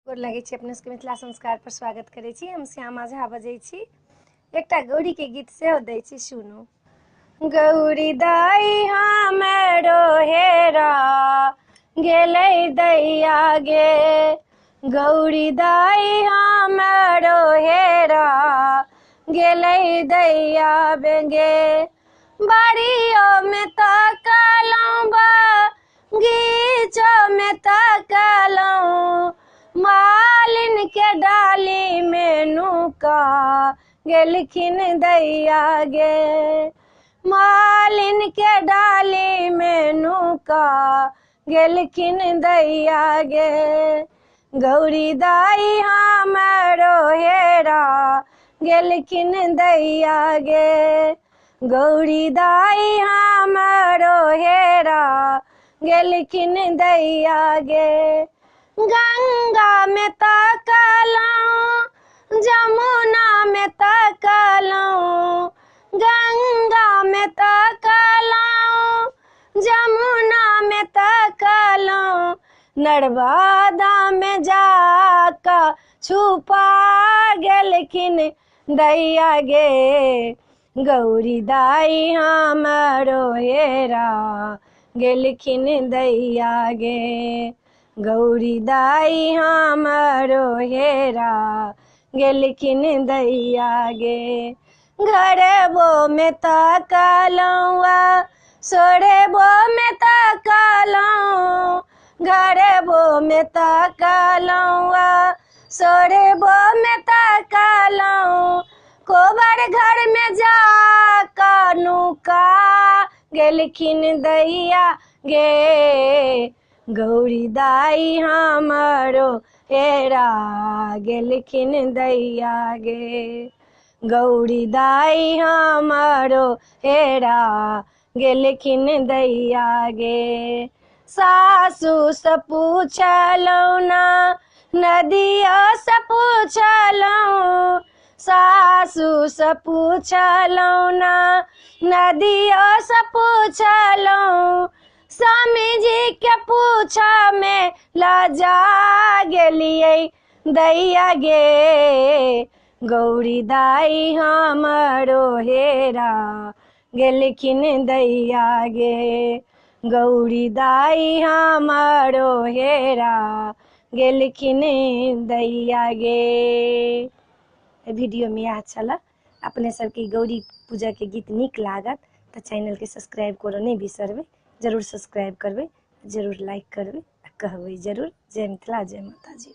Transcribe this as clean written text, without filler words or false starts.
गोर लगै छी अपने सबके मिथिला संस्कार पर स्वागत करै छी। हम श्यामा झा बजै छी। एकटा गौरी के गीत सेहो दै छी, सुनू। गौरी दाई हमरो हेरा गेलै दैया गे, गौरी दाई हमरो हेरा गेलै दैया गे। बाड़ियों में तकलौं बगीचों में तकलौं, मालिन के डाली में नुका गेलखिन दैया गे, मालिन के डाली में नुका गेलखिन दैया गे। गौरी दाई हमरो हेरा गेलखिन दैया गे, गौरी दाई हमरो हेरा गेलखिन दैया गे। गंगा में तकलौं, जमुना में तकलौं, गंगा में तकलौं, जमुना में तकलौं, नर्मदा में जाका छुपा गेलखिन दैया गे। गौरी दाई हमरो हेरा गेलखिन दैया गे, गौरी दाई हमरो हेरा गेलखिन दैया गे। घरबो में तकलौं सोरबो में तकलौं, घरबो में तकलौं सोरबो में तकलौं, कोबर घर में जाका नुका गेलखिन दैया गे। गौरी दाई हमरो हेरा गेलखिन दैया गे, गौरी दाई हमरो हेरा गेलखिन दैया गे। सासू से पूछलौं ना नदिया से पूछलौं, सासू से पूछलौं ना नदिया से पूछलौं, स्वामी जी के पूछा में लजा गेलियै दैया गे। गौरी दाई हमरो हेरा गेलखिन दैया गे, गौरी दाई हमरो हेरा गेलखिन दैया गे। वीडियो में यह छला। अपने सबके गौरी पूजा के गीत नीक लागत तो चैनल के सब्सक्राइब करो नहीं बिसरबै, जरूर सब्सक्राइब करबै, जरूर लाइक करबै, कहबै जरूर। जय मिथिला, जय माता जी।